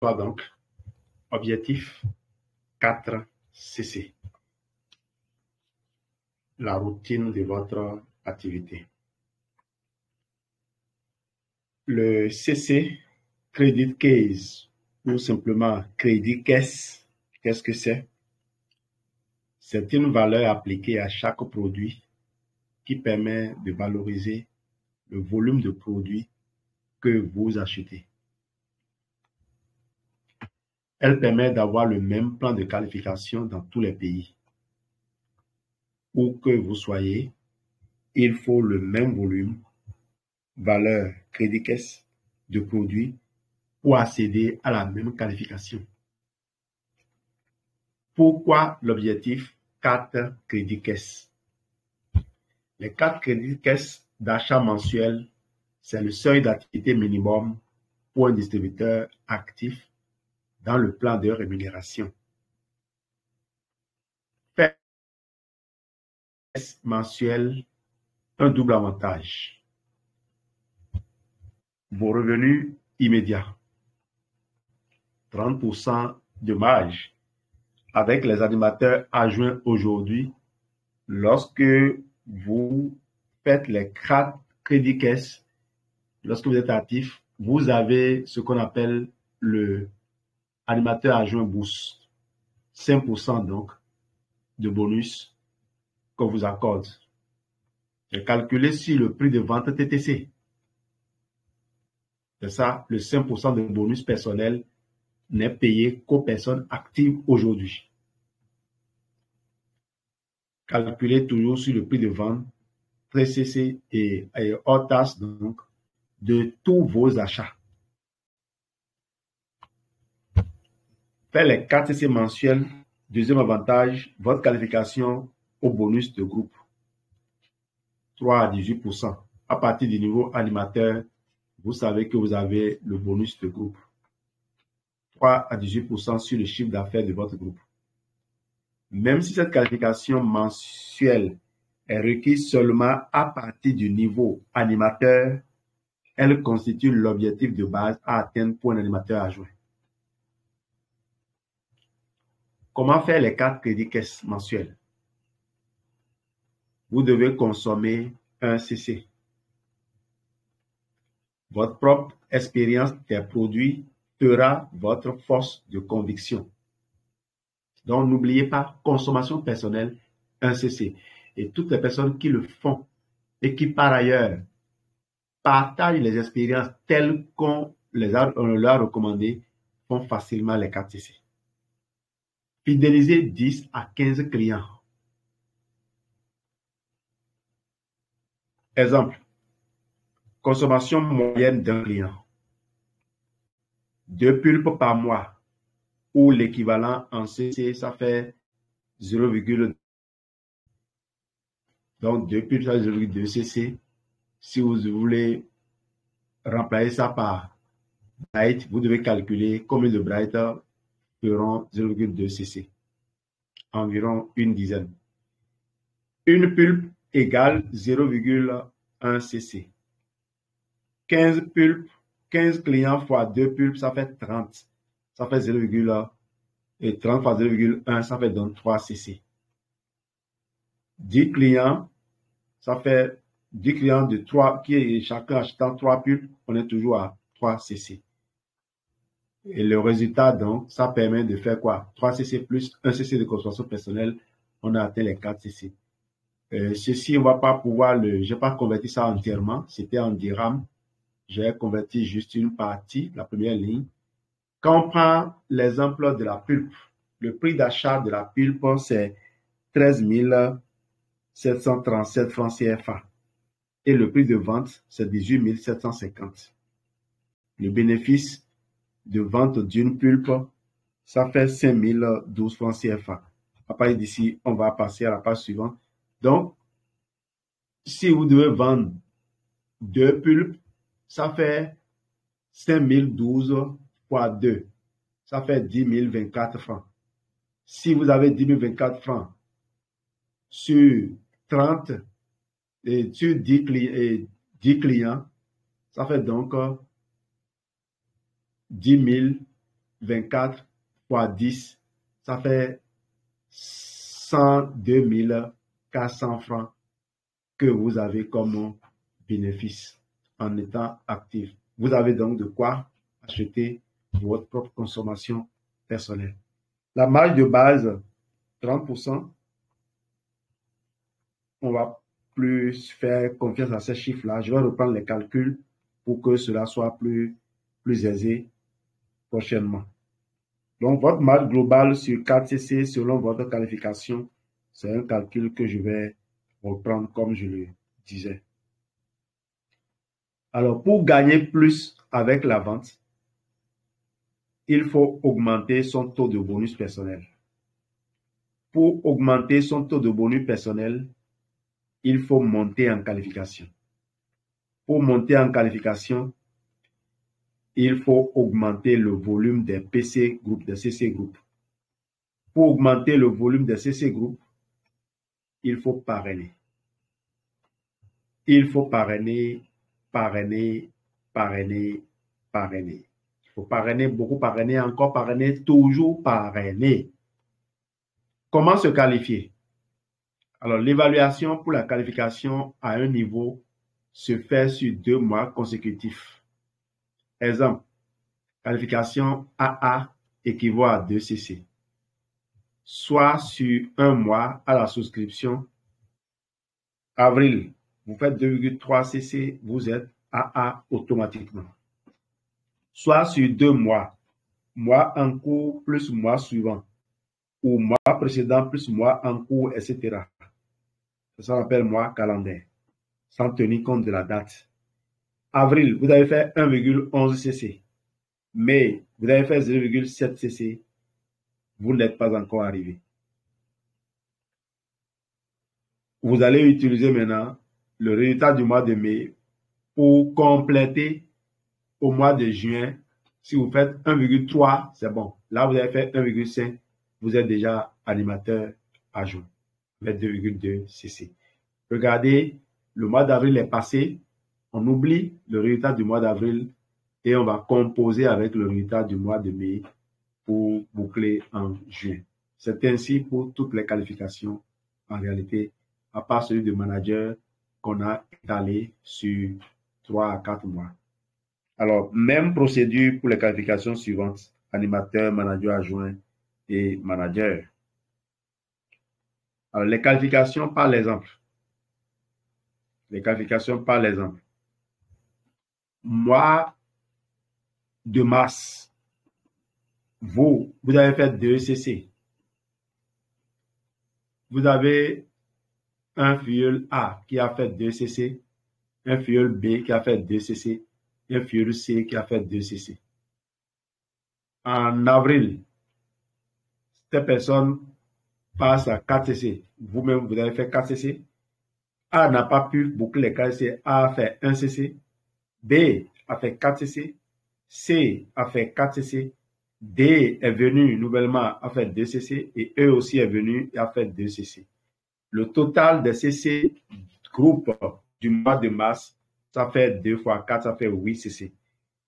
Donc, objectif 4CC. La routine de votre activité. Le CC, Credit Case, ou simplement Credit Caisse, qu'est-ce que c'est? C'est une valeur appliquée à chaque produit qui permet de valoriser le volume de produits que vous achetez. Elle permet d'avoir le même plan de qualification dans tous les pays. Où que vous soyez, il faut le même volume, valeur crédit caisse de produits pour accéder à la même qualification. Pourquoi l'objectif 4 crédit caisse? Les 4 crédits caisse d'achat mensuel, c'est le seuil d'activité minimum pour un distributeur actif dans le plan de rémunération. Faire mensuel, un double avantage. Vos revenus immédiats, 30% de marge. Avec les animateurs adjoints aujourd'hui, lorsque vous faites les 4 crédits caisse, lorsque vous êtes actif, vous avez ce qu'on appelle le animateur adjoint boost. 5% donc de bonus qu'on vous accorde. C'est calculé sur le prix de vente TTC. C'est ça, le 5% de bonus personnel n'est payé qu'aux personnes actives aujourd'hui. Calculé toujours sur le prix de vente, 13CC et hors taxe donc, de tous vos achats. Faire les 4CC mensuels, deuxième avantage, votre qualification au bonus de groupe. 3 à 18%. À partir du niveau animateur, vous savez que vous avez le bonus de groupe. 3 à 18% sur le chiffre d'affaires de votre groupe. Même si cette qualification mensuelle est requise seulement à partir du niveau animateur, elle constitue l'objectif de base à atteindre pour un animateur adjoint. Comment faire les 4 crédits caisse mensuels? Vous devez consommer un CC. Votre propre expérience des produits fera votre force de conviction. Donc, n'oubliez pas, consommation personnelle, un CC. Et toutes les personnes qui le font et qui, par ailleurs, partagent les expériences telles qu'on leur a recommandées, font facilement les 4 CC. Fidéliser 10 à 15 clients. Exemple, consommation moyenne d'un client. 2 pulpes par mois, ou l'équivalent en CC, ça fait 0,2. Donc, 2 pulpes, ça fait 0,2 CC. Si vous voulez remplacer ça par Bright, vous devez calculer combien de Bright feront 0,2 CC. Environ une dizaine. Une pulpe égale 0,1 CC. 15 pulpes, 15 clients fois 2 pulpes, ça fait 30. Ça fait 0,1 et 30 fois 0,1, ça fait donc 3 CC. 10 clients, ça fait 10 clients de 3, qui est chacun achetant 3 pulpes, on est toujours à 3 CC. Et le résultat, donc, ça permet de faire quoi? 3 CC plus 1 CC de consommation personnelle, on a atteint les 4 CC. Ceci, on ne va pas pouvoir je n'ai pas converti ça entièrement, c'était en dirham. J'ai converti juste une partie, la première ligne. Quand on prend l'exemple de la pulpe, le prix d'achat de la pulpe, c'est 13 737 francs CFA. Et le prix de vente, c'est 18 750. Le bénéfice de vente d'une pulpe, ça fait 5 012 francs CFA. À partir d'ici, on va passer à la page suivante. Donc, si vous devez vendre 2 pulpes, ça fait 5 012 fois 2. Ça fait 10 024 francs. Si vous avez 10 024 francs sur 30 et sur 10 clients, ça fait donc 10 24 fois 10, ça fait 102 400 francs que vous avez comme bénéfice en étant actif. Vous avez donc de quoi acheter votre propre consommation personnelle. La marge de base, 30%. On va plus faire confiance à ces chiffres-là. Je vais reprendre les calculs pour que cela soit plus aisé prochainement. Donc, votre marge globale sur 4CC selon votre qualification, c'est un calcul que je vais reprendre comme je le disais. Alors, pour gagner plus avec la vente, il faut augmenter son taux de bonus personnel. Pour augmenter son taux de bonus personnel, il faut monter en qualification. Pour monter en qualification, il faut augmenter le volume des PC Group, des CC Group. Pour augmenter le volume des CC Group, il faut parrainer. Il faut parrainer. Il faut parrainer, beaucoup parrainer, encore parrainer, toujours parrainer. Comment se qualifier? Alors, l'évaluation pour la qualification à un niveau se fait sur 2 mois consécutifs. Exemple, qualification AA équivaut à 2 CC. Soit sur 1 mois à la souscription. Avril, vous faites 2,3 CC, vous êtes AA automatiquement. Soit sur 2 mois, mois en cours plus mois suivant, ou mois précédent plus mois en cours, etc. Ça s'appelle mois calendaire, sans tenir compte de la date. Avril, vous avez fait 1,11 CC. Mai, vous avez fait 0,7 CC. Vous n'êtes pas encore arrivé. Vous allez utiliser maintenant le résultat du mois de mai pour compléter au mois de juin. Si vous faites 1,3, c'est bon. Là, vous avez fait 1,5. Vous êtes déjà animateur adjoint avec 2,2 CC. Regardez, le mois d'avril est passé. On oublie le résultat du mois d'avril et on va composer avec le résultat du mois de mai pour boucler en juin. C'est ainsi pour toutes les qualifications en réalité, à part celui de manager qu'on a étalé sur 3 à 4 mois. Alors, même procédure pour les qualifications suivantes, animateur, manager adjoint et manager. Alors, les qualifications par l'exemple. Les qualifications par l'exemple. Mois de mars, vous avez fait 2 CC. Vous avez un filleul A qui a fait 2 CC, un filleul B qui a fait 2 CC, un filleul C qui a fait 2 CC. En avril, cette personne passe à 4 CC. Vous-même, vous avez fait 4 CC. A n'a pas pu boucler les 4 CC. A a fait 1 CC. B a fait 4 CC. C a fait 4 CC. D est venu nouvellement, a fait 2 CC. Et E aussi est venu et a fait 2 CC. Le total des CC groupe du mois de mars, ça fait 2 fois 4, ça fait 8 CC.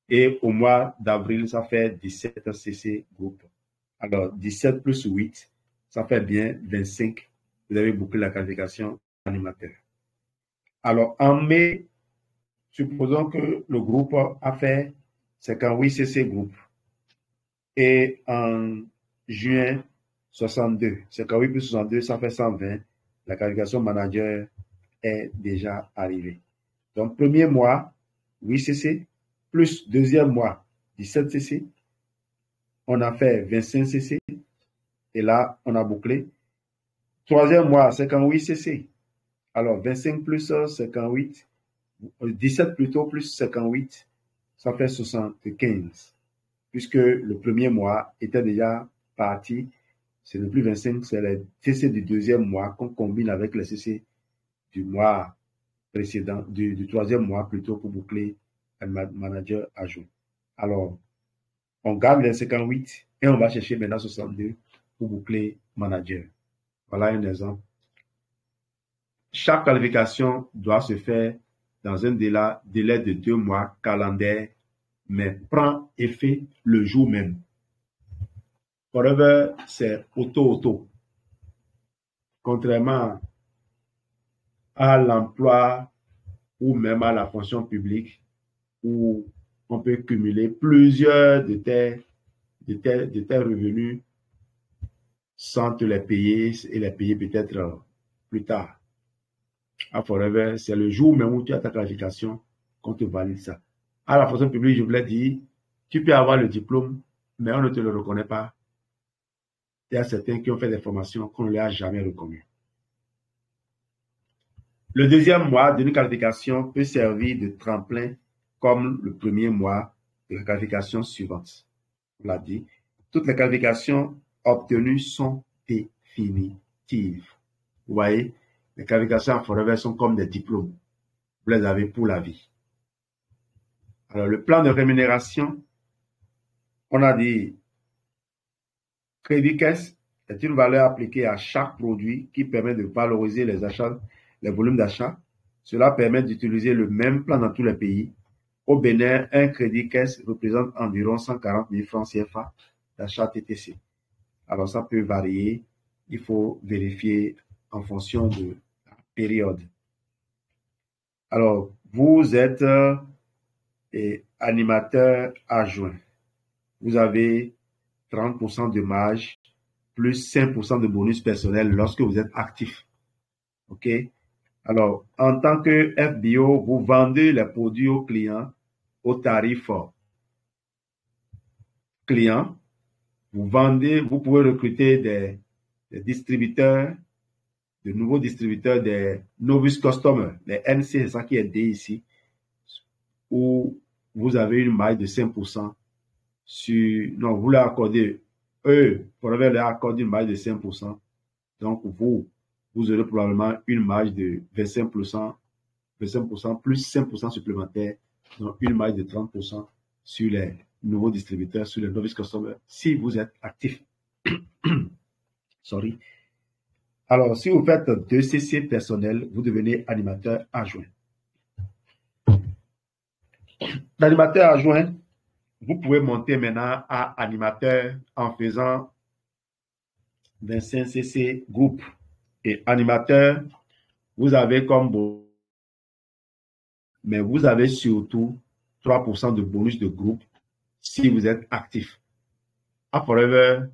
Et au mois d'avril, ça fait 17 CC groupe. Alors, 17 plus 8, ça fait bien 25. Vous avez bouclé la qualification animateur. Alors, en mai, supposons que le groupe a fait 58 CC groupe. Et en juin, 62. 58 plus 62, ça fait 120. La qualification manager est déjà arrivée. Donc, premier mois, 8 CC, plus deuxième mois, 17 CC. On a fait 25 CC. Et là, on a bouclé. Troisième mois, 58 CC. Alors, 25 plus 58, 17 plutôt plus 58, ça fait 75. Puisque le premier mois était déjà parti, c'est le plus 25, c'est les CC du deuxième mois qu'on combine avec les CC du mois précédent, du troisième mois plutôt pour boucler un manager adjoint. Alors, on garde les 58 et on va chercher maintenant 62 pour boucler manager. Voilà un exemple. Chaque qualification doit se faire dans un délai de 2 mois calendaire, mais prend effet le jour même. Forever, c'est auto-auto. Contrairement à l'emploi ou même à la fonction publique, où on peut cumuler plusieurs de tes revenus sans te les payer et les payer peut-être plus tard. À Forever, c'est le jour même où tu as ta qualification qu'on te valide ça. À la fonction publique, je vous l'ai dit, tu peux avoir le diplôme, mais on ne te le reconnaît pas. Il y a certains qui ont fait des formations qu'on ne les a jamais reconnues. Le deuxième mois d'une qualification peut servir de tremplin comme le premier mois de la qualification suivante. On l'a dit, toutes les qualifications obtenues sont définitives. Vous voyez, les qualifications à Forever sont comme des diplômes. Vous les avez pour la vie. Alors, le plan de rémunération, on a dit, crédit caisse est une valeur appliquée à chaque produit qui permet de valoriser les achats, les volumes d'achat. Cela permet d'utiliser le même plan dans tous les pays. Au Bénin, un crédit caisse représente environ 140 000 francs CFA d'achat TTC. Alors, ça peut varier. Il faut vérifier en fonction de la période. Alors, vous êtes animateur adjoint. Vous avez 30% de marge plus 5% de bonus personnel lorsque vous êtes actif. OK? Alors, en tant que FBO, vous vendez les produits aux clients au tarif client. Vous vendez, vous pouvez recruter des distributeurs, de nouveaux distributeurs, des novice customers, les NC, c'est ça qui est dit ici, où vous avez une marge de 5% sur, non, vous leur accordez, eux, pour leur accorder une marge de 5%. Donc, vous aurez probablement une marge de 25%, 25% plus 5% supplémentaire, donc une marge de 30% sur les nouveaux distributeurs, sur les novice customers, si vous êtes actif. Sorry. Alors, si vous faites 2 CC personnels, vous devenez animateur adjoint. L'animateur adjoint, vous pouvez monter maintenant à animateur en faisant 25 CC groupe. Et animateur, vous avez comme bon, mais vous avez surtout 3% de bonus de groupe si vous êtes actif. À Forever,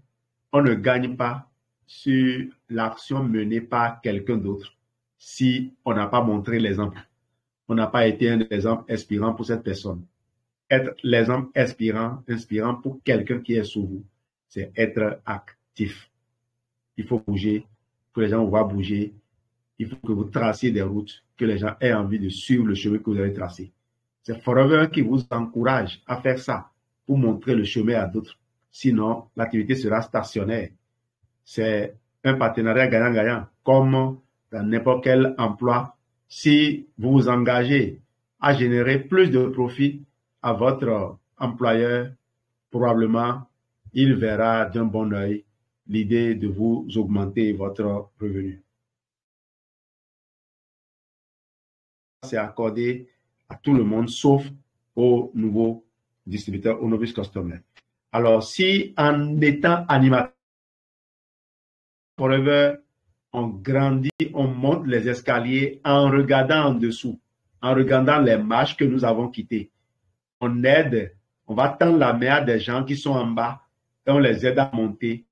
on ne gagne pas sur l'action menée par quelqu'un d'autre si on n'a pas montré l'exemple. On n'a pas été un exemple inspirant pour cette personne. Être l'exemple inspirant pour quelqu'un qui est sous vous, c'est être actif. Il faut bouger, que les gens vous voient bouger. Il faut que vous traciez des routes, que les gens aient envie de suivre le chemin que vous avez tracé. C'est Forever qui vous encourage à faire ça pour montrer le chemin à d'autres. Sinon, l'activité sera stationnaire. C'est un partenariat gagnant-gagnant, comme dans n'importe quel emploi. Si vous vous engagez à générer plus de profit à votre employeur, probablement, il verra d'un bon œil l'idée de vous augmenter votre revenu. C'est accordé à tout le monde, sauf aux nouveaux distributeurs, aux novice customers. Alors, si en étant animateur, Forever, on grandit, on monte les escaliers en regardant en dessous, en regardant les marches que nous avons quittées. On aide, on va tendre la main à des gens qui sont en bas et on les aide à monter.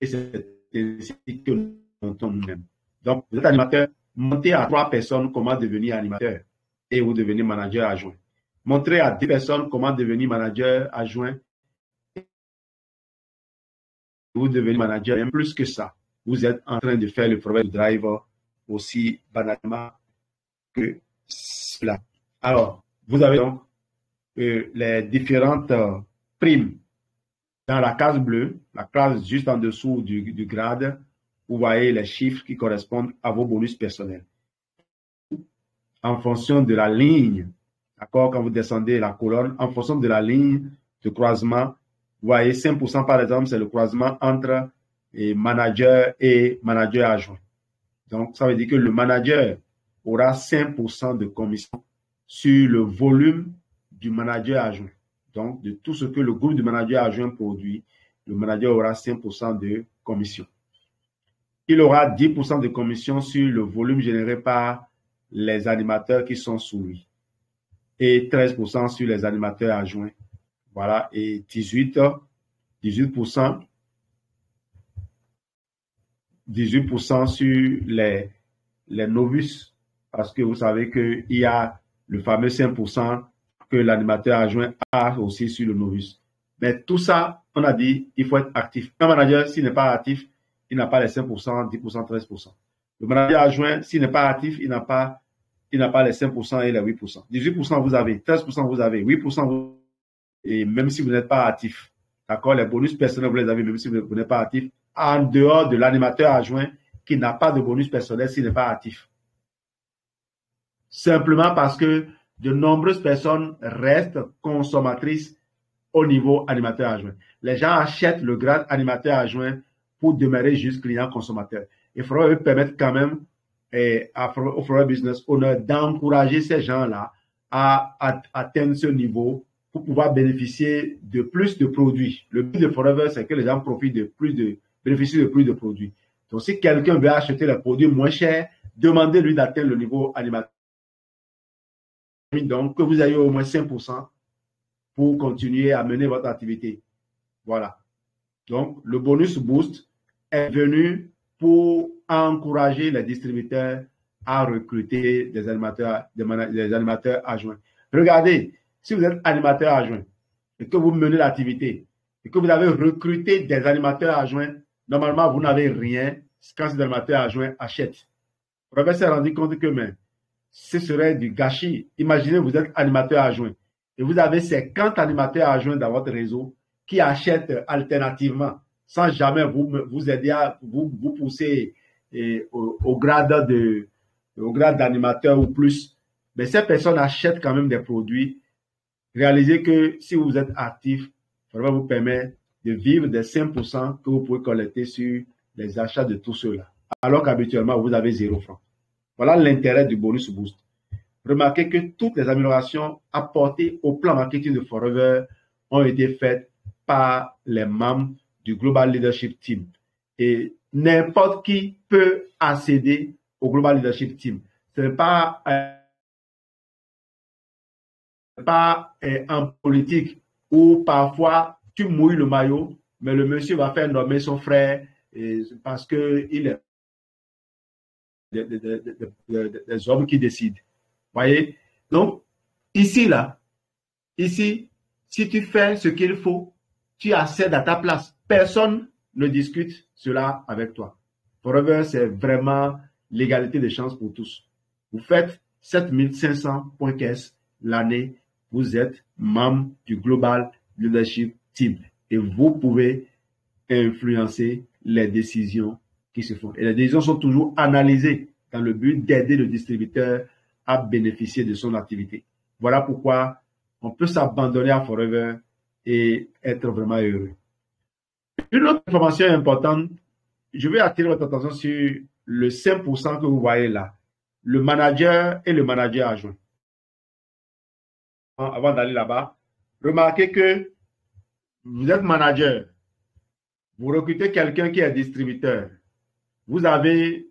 Et c'est ainsi que nous montons nous-mêmes. Donc, vous êtes animateur, montez à 3 personnes comment devenir animateur et vous devenez manager adjoint. Montrez à 10 personnes comment devenir manager adjoint. Vous devenez manager, même plus que ça. Vous êtes en train de faire le Forever Driver aussi banalement que cela. Alors, vous avez donc les différentes primes. Dans la case bleue, la case juste en dessous du grade, vous voyez les chiffres qui correspondent à vos bonus personnels. En fonction de la ligne, d'accord, quand vous descendez la colonne, en fonction de la ligne de croisement, vous voyez 5% par exemple, c'est le croisement entre manager et manager adjoint. Donc, ça veut dire que le manager aura 5% de commission sur le volume du manager adjoint. Donc, de tout ce que le groupe de manager adjoint produit, le manager aura 5% de commission. Il aura 10% de commission sur le volume généré par les animateurs qui sont sous lui et 13% sur les animateurs adjoints. Voilà, et 18% sur les novices, parce que vous savez qu'il y a le fameux 5% que l'animateur adjoint a aussi sur le novice. Mais tout ça, on a dit, il faut être actif. Un manager, s'il n'est pas actif, il n'a pas les 5%, 10%, 13%. Le manager adjoint, s'il n'est pas actif, il n'a pas les 5% et les 8%. 18% vous avez, 13% vous avez, 8% vous, et même si vous n'êtes pas actif. D'accord? Les bonus personnels, vous les avez, même si vous n'êtes pas actif, en dehors de l'animateur adjoint qui n'a pas de bonus personnel s'il n'est pas actif. Simplement parce que de nombreuses personnes restent consommatrices au niveau animateur adjoint. Les gens achètent le grade animateur adjoint pour demeurer juste client consommateur. Il faudra permettre quand même au Forever Business Owner d'encourager ces gens-là à atteindre ce niveau pour pouvoir bénéficier de plus de produits. Le but de Forever, c'est que les gens profitent bénéficient de plus de produits. Donc, si quelqu'un veut acheter les produits moins chers, demandez-lui d'atteindre le niveau animateur. Donc, que vous ayez au moins 5% pour continuer à mener votre activité. Voilà. Donc, le bonus boost est venu pour encourager les distributeurs à recruter des animateurs adjoints. Regardez, si vous êtes animateur adjoint et que vous menez l'activité et que vous avez recruté des animateurs adjoints, normalement, vous n'avez rien quand ces animateurs adjoints achètent. Robert s'est rendu compte que ce serait du gâchis. Imaginez, vous êtes animateur adjoint et vous avez 50 animateurs adjoints dans votre réseau qui achètent alternativement sans jamais vous aider à vous pousser au grade d'animateur ou plus. Mais ces personnes achètent quand même des produits. Réalisez que si vous êtes actif, ça va vous permettre de vivre des 5% que vous pouvez collecter sur les achats de tous ceux-là. Alors qu'habituellement, vous avez 0 francs. Voilà l'intérêt du bonus boost. Remarquez que toutes les améliorations apportées au plan marketing de Forever ont été faites par les membres du Global Leadership Team. Et n'importe qui peut accéder au Global Leadership Team. Ce n'est pas en politique où parfois tu mouilles le maillot, mais le monsieur va faire nommer son frère parce qu'il est des hommes qui décident. Voyez? Donc, ici, si tu fais ce qu'il faut, tu accèdes à ta place. Personne ne discute cela avec toi. Forever, c'est vraiment l'égalité des chances pour tous. Vous faites 7500 points caisse l'année. Vous êtes membre du Global Leadership Team et vous pouvez influencer les décisions qui se font. Et les décisions sont toujours analysées dans le but d'aider le distributeur à bénéficier de son activité. Voilà pourquoi on peut s'abandonner à Forever et être vraiment heureux. Une autre information importante, je vais attirer votre attention sur le 5% que vous voyez là, le manager et le manager adjoint. Avant d'aller là-bas, remarquez que vous êtes manager, vous recrutez quelqu'un qui est distributeur, vous avez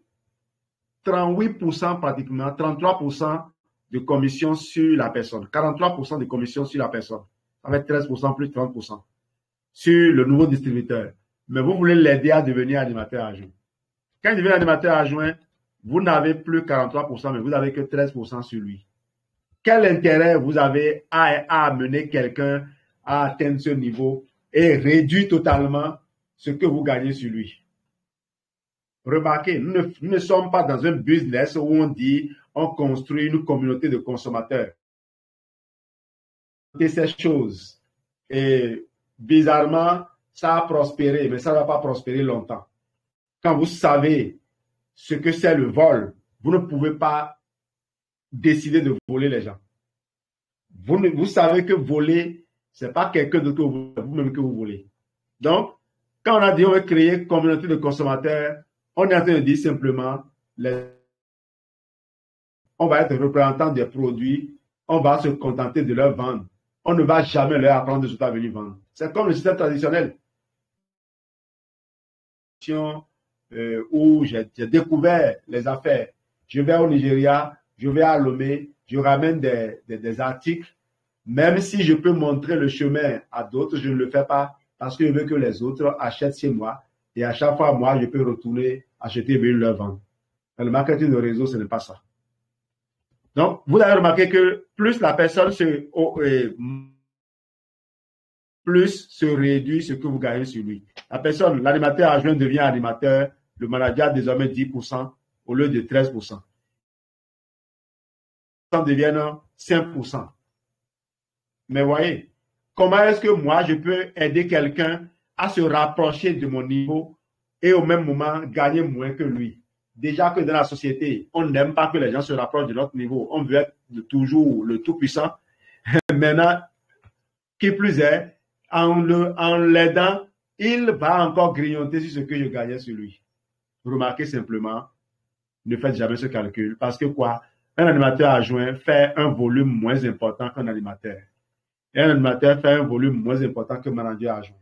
38% pratiquement, 33% de commission sur la personne, 43% de commission sur la personne, avec 13% plus 30% sur le nouveau distributeur. Mais vous voulez l'aider à devenir animateur adjoint. Quand il devient animateur adjoint, vous n'avez plus 43%, mais vous n'avez que 13% sur lui. Quel intérêt vous avez à amener quelqu'un à atteindre ce niveau et réduire totalement ce que vous gagnez sur lui? Remarquez, nous ne sommes pas dans un business où on dit on construit une communauté de consommateurs. Et ces choses. Et bizarrement, ça a prospéré, mais ça ne va pas prospérer longtemps. Quand vous savez ce que c'est le vol, vous ne pouvez pas décider de voler les gens. Vous savez que voler, ce n'est pas quelqu'un d'autre que vous-même que vous volez. Donc, quand on a dit on veut créer une communauté de consommateurs, on est en train de dire simplement, on va être représentant des produits, on va se contenter de leur vendre. On ne va jamais leur apprendre de ce à venir vendre. C'est comme le système traditionnel. où j'ai découvert les affaires. Je vais au Nigeria, je vais à Lomé, je ramène des articles. Même si je peux montrer le chemin à d'autres, je ne le fais pas parce que je veux que les autres achètent chez moi. Et à chaque fois, moi, je peux retourner acheter et venir leur vendre. Dans le marketing de réseau, ce n'est pas ça. Donc, vous avez remarqué que plus la personne plus se réduit ce que vous gagnez sur lui. La personne, l'animateur adjoint devient animateur, le manager désormais 10% au lieu de 13%. Ça devient 5%. Mais voyez, comment est-ce que moi, je peux aider quelqu'un à se rapprocher de mon niveau et au même moment gagner moins que lui? Déjà que dans la société, on n'aime pas que les gens se rapprochent de notre niveau. On veut être toujours le tout-puissant. Maintenant, qui plus est, en l'aidant, il va encore grignoter sur ce que je gagnais sur lui. Remarquez simplement, ne faites jamais ce calcul. Parce que quoi? Un animateur adjoint fait un volume moins important qu'un animateur. Et un animateur fait un volume moins important qu'un manager adjoint.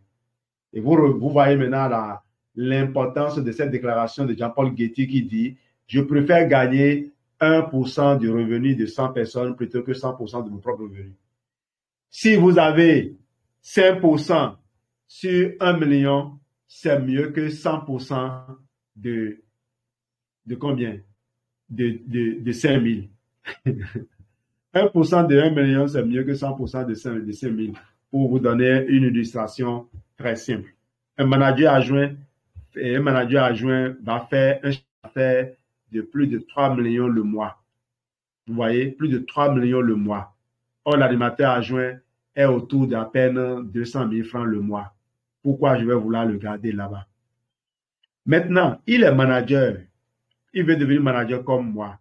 Et vous voyez maintenant l'importance de cette déclaration de Jean-Paul Getty qui dit « Je préfère gagner 1% du revenu de 100 personnes plutôt que 100% de mon propre revenu. » Si vous avez 5% sur 1 million, c'est mieux que 100% de combien? De 5 000. 1% de 1 million, c'est mieux que 100% de 5 000. Pour vous donner une illustration très simple. Un manager adjoint va faire un chiffre d'affaires de plus de 3 millions le mois. Vous voyez, plus de 3 millions le mois. Or, l'animateur adjoint est autour d'à peine 200 000 francs le mois. Pourquoi je vais vouloir le garder là-bas? Maintenant, il est manager. Il veut devenir manager comme moi.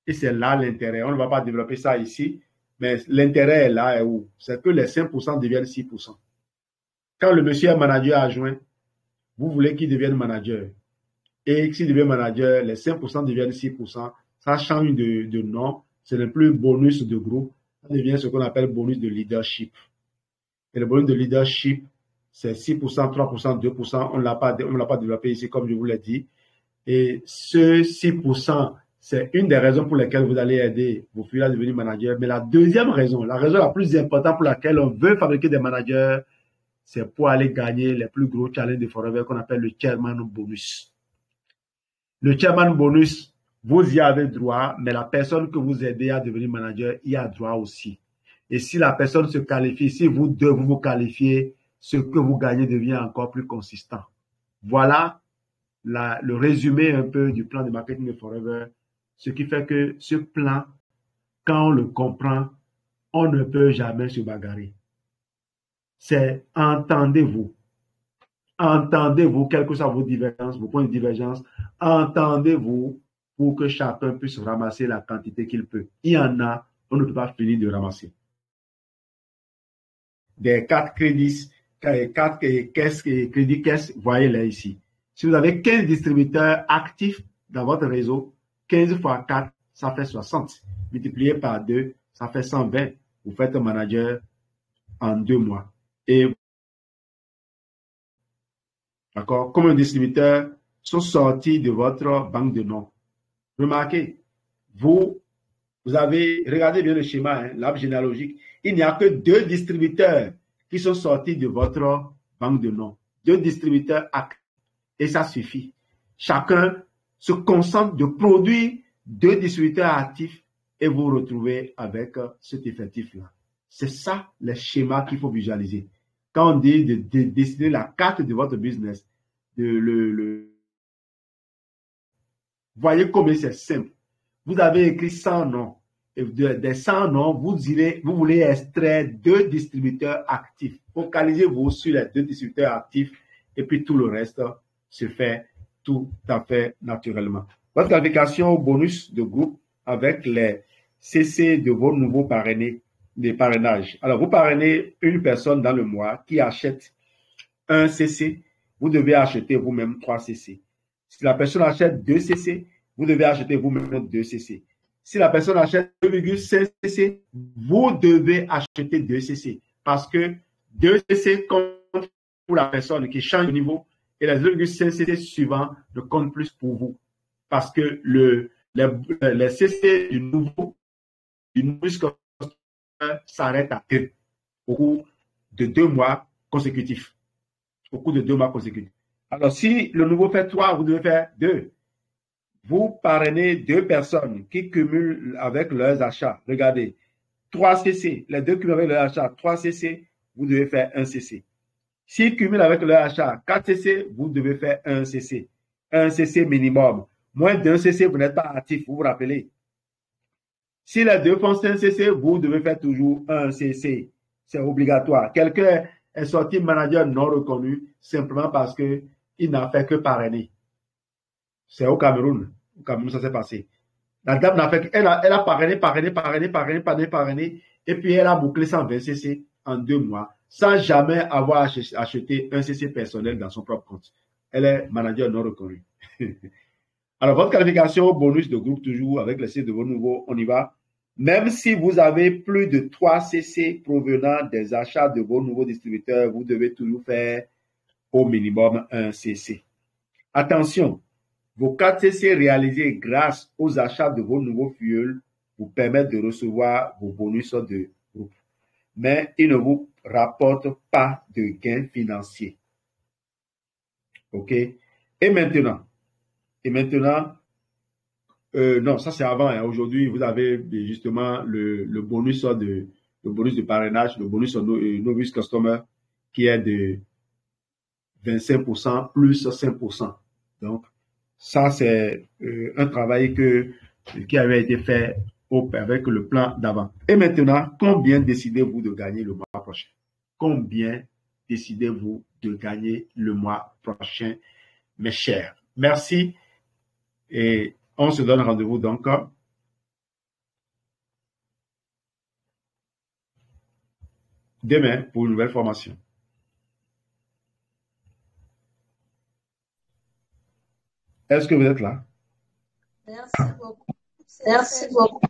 Et c'est là l'intérêt. On ne va pas développer ça ici, mais l'intérêt est là et où? C'est que les 5% deviennent 6%. Quand le monsieur est manager adjoint, vous voulez qu'il devienne manager. Et s'il devient manager, les 5% deviennent 6%. Ça change de nom. Ce n'est plus bonus de groupe. Ça devient ce qu'on appelle bonus de leadership. Et le bonus de leadership, c'est 6%, 3%, 2%. On ne l'a pas développé ici, comme je vous l'ai dit. Et ce 6%, c'est une des raisons pour lesquelles vous allez aider vos filles à devenir manager. Mais la deuxième raison, la raison la plus importante pour laquelle on veut fabriquer des managers, c'est pour aller gagner les plus gros challenges de Forever qu'on appelle le chairman bonus. Le chairman bonus, vous y avez droit, mais la personne que vous aidez à devenir manager y a droit aussi. Et si la personne se qualifie, si vous deux vous qualifiez, ce que vous gagnez devient encore plus consistant. Voilà le résumé un peu du plan de marketing de Forever. Ce qui fait que ce plan, quand on le comprend, on ne peut jamais se bagarrer. C'est entendez-vous. Entendez-vous, quelles que soient vos divergences, vos points de divergence, entendez-vous pour que chacun puisse ramasser la quantité qu'il peut. Il y en a, on ne peut pas finir de ramasser. Des 4 crédits, 4 crédits caisse, voyez-les ici. Si vous avez 15 distributeurs actifs dans votre réseau, 15 fois 4, ça fait 60. Multiplié par 2, ça fait 120. Vous faites un manager en 2 mois. Et d'accord, comme un distributeur sont sortis de votre banque de noms. Remarquez, vous avez, regardez bien le schéma, l'arbre généalogique. Il n'y a que 2 distributeurs qui sont sortis de votre banque de noms. 2 distributeurs actifs. Et ça suffit. Chacun se concentre de produire 2 distributeurs actifs et vous vous retrouvez avec cet effectif-là. C'est ça les schémas qu'il faut visualiser. Quand on dit de dessiner la carte de votre business, voyez combien c'est simple. Vous avez écrit 100 noms. Et des 100 noms, vous voulez extraire 2 distributeurs actifs. Focalisez-vous sur les 2 distributeurs actifs et puis tout le reste se fait tout à fait naturellement. Votre qualification au bonus de groupe avec les CC de vos nouveaux parrainés, des parrainages. Alors, vous parrainez une personne dans le mois qui achète un CC, vous devez acheter vous-même 3 CC. Si la personne achète 2 CC, vous devez acheter vous-même 2 CC. Si la personne achète 2,5 CC, vous devez acheter 2 CC. Parce que 2 CC compte pour la personne qui change de niveau et les 0,5 cc suivants ne comptent plus pour vous. Parce que les cc du nouveau s'arrête à 2 au cours de 2 mois consécutifs. Au cours de 2 mois consécutifs. Alors, si le nouveau fait 3, vous devez faire 2. Vous parrainez 2 personnes qui cumulent avec leurs achats. Regardez, 3 cc, les 2 cumulent avec leurs achats, 3 cc, vous devez faire 1 cc. S'ils cumulent avec leur achat 4 cc, vous devez faire 1 cc. 1 cc minimum. Moins d'1 cc, vous n'êtes pas actif, vous vous rappelez. Si les 2 font 5 cc, vous devez faire toujours 1 cc. C'est obligatoire. Quelqu'un est sorti manager non reconnu simplement parce qu'il n'a fait que parrainer. C'est au Cameroun. Au Cameroun, ça s'est passé. La dame n'a fait elle a parrainé, et puis elle a bouclé 120 cc en 2 mois sans jamais avoir acheté un cc personnel dans son propre compte. Elle est manager non reconnu. Alors, votre qualification au bonus de groupe, toujours avec le site de vos nouveaux, on y va. Même si vous avez plus de 3 cc provenant des achats de vos nouveaux distributeurs, vous devez toujours faire au minimum 1 cc. Attention, vos 4 cc réalisés grâce aux achats de vos nouveaux fuels vous permettent de recevoir vos bonus de groupe. Mais ils ne vous rapportent pas de gains financiers. OK? Et maintenant, non, ça c'est avant. Hein. Aujourd'hui, vous avez justement le bonus de parrainage, le bonus Novice Customer qui est de 25% plus 5%. Donc, ça c'est un travail qui avait été fait avec le plan d'avant. Et maintenant, combien décidez-vous de gagner le mois prochain? Combien décidez-vous de gagner le mois prochain, mes chers? Merci. Et on se donne rendez-vous donc demain pour une nouvelle formation. Est-ce que vous êtes là? Merci beaucoup. Merci beaucoup.